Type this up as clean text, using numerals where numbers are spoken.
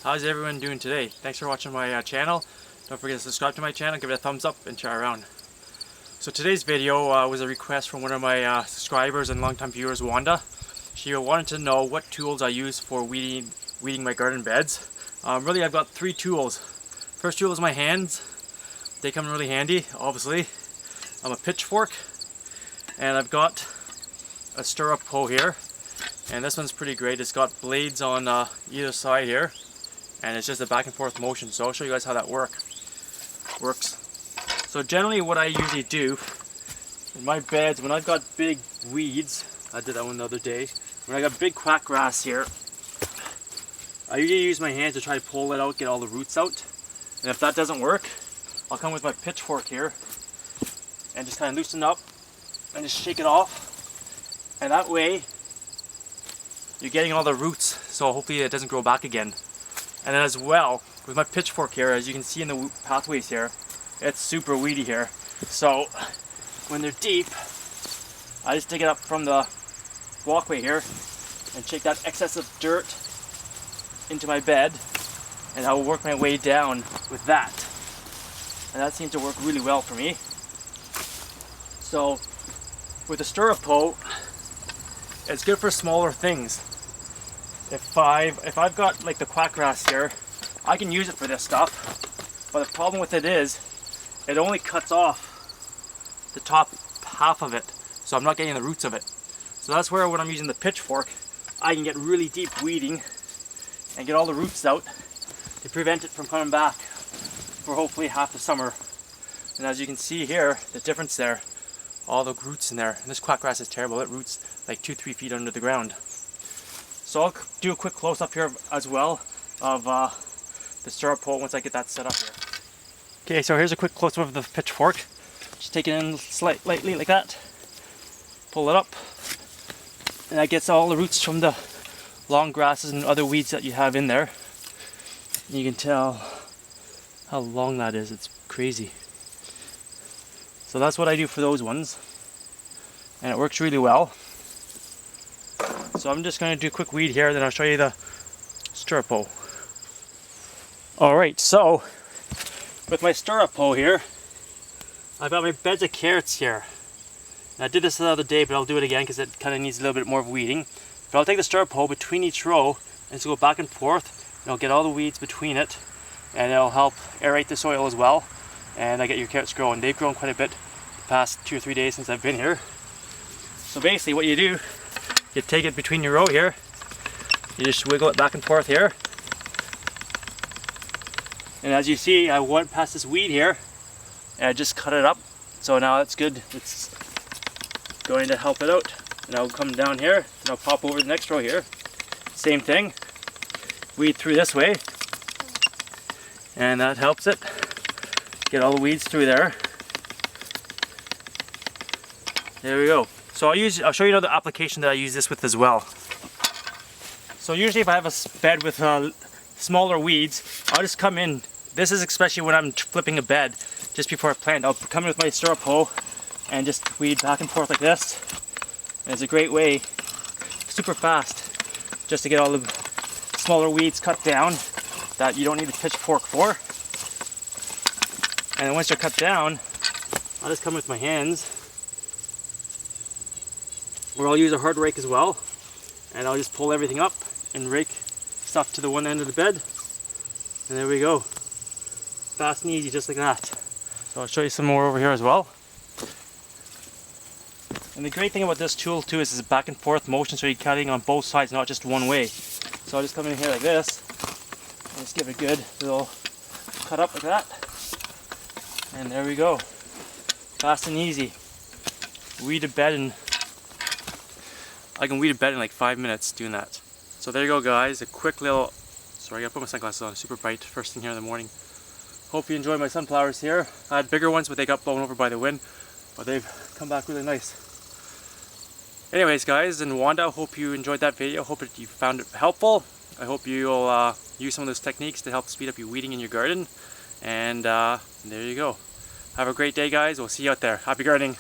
How's everyone doing today? Thanks for watching my channel. Don't forget to subscribe to my channel, give it a thumbs up, and share around. So today's video was a request from one of my subscribers and longtime viewers, Wanda. She wanted to know what tools I use for weeding my garden beds. Really, I've got three tools. First tool is my hands. They come in really handy, obviously. I'm a pitchfork, and I've got a stirrup hoe here. And this one's pretty great. It's got blades on either side here, and it's just a back and forth motion. So I'll show you guys how that works. So generally what I usually do in my beds, when I've got big weeds, I did that one the other day, when I got big quack grass here, I usually use my hands to try to pull it out, get all the roots out. And if that doesn't work, I'll come with my pitchfork here and just kind of loosen up and just shake it off. And that way you're getting all the roots, so hopefully it doesn't grow back again. And then as well, with my pitchfork here, as you can see in the pathways here, it's super weedy here. So when they're deep, I just dig it up from the walkway here and shake that excess of dirt into my bed, and I will work my way down with that. And that seems to work really well for me. So with the stirrup hoe, it's good for smaller things. If I've got like the quack grass here, I can use it for this stuff. But the problem with it is, it only cuts off the top half of it, so I'm not getting the roots of it. So that's where when I'm using the pitchfork, I can get really deep weeding and get all the roots out to prevent it from coming back for hopefully half the summer. And as you can see here, the difference there, all the roots in there. And this quack grass is terrible. It roots like 2-3 feet under the ground. So I'll do a quick close-up here as well of the stirrup pole once I get that set up here. Okay, so here's a quick close-up of the pitchfork. Just take it in lightly like that. Pull it up. And that gets all the roots from the long grasses and other weeds that you have in there. And you can tell how long that is. It's crazy. So that's what I do for those ones. And it works really well. So I'm just going to do a quick weed here, then I'll show you the stirrup hoe. Alright, so with my stirrup hoe here, I've got my beds of carrots here. And I did this the other day, but I'll do it again because it kind of needs a little bit more weeding. But I'll take the stirrup hoe between each row and just go back and forth, and I'll get all the weeds between it, and it'll help aerate the soil as well, and I get your carrots growing. They've grown quite a bit the past 2 or 3 days since I've been here. So basically what you do, you take it between your row here, you just wiggle it back and forth here, and as you see, I went past this weed here and I just cut it up, so now it's good. It's going to help it out. And I'll come down here and I'll pop over the next row here, same thing, weed through this way, and that helps it get all the weeds through there. There we go. So I'll show you another application that I use this with as well. So usually if I have a bed with smaller weeds, I'll just come in. This is especially when I'm flipping a bed just before I plant. I'll come in with my stirrup hoe and just weed back and forth like this. And it's a great way, super fast, just to get all the smaller weeds cut down that you don't need a pitchfork for. And then once they're cut down, I'll just come with my hands, or I'll use a hard rake as well, and I'll just pull everything up and rake stuff to the one end of the bed, and there we go. Fast and easy, just like that. So I'll show you some more over here as well. And the great thing about this tool too is it's a back and forth motion, so you're cutting on both sides, not just one way. So I'll just come in here like this, and just give it a good little cut up like that. And there we go. Fast and easy. Weed a bed in, I can weed a bed in like 5 minutes doing that. So there you go guys, a quick little, sorry I gotta put my sunglasses on, super bright first thing here in the morning. Hope you enjoyed my sunflowers here. I had bigger ones but they got blown over by the wind, but they've come back really nice. Anyways guys, and Wanda, hope you enjoyed that video. Hope that you found it helpful. I hope you'll use some of those techniques to help speed up your weeding in your garden. And there you go. Have a great day guys. We'll see you out there. Happy gardening.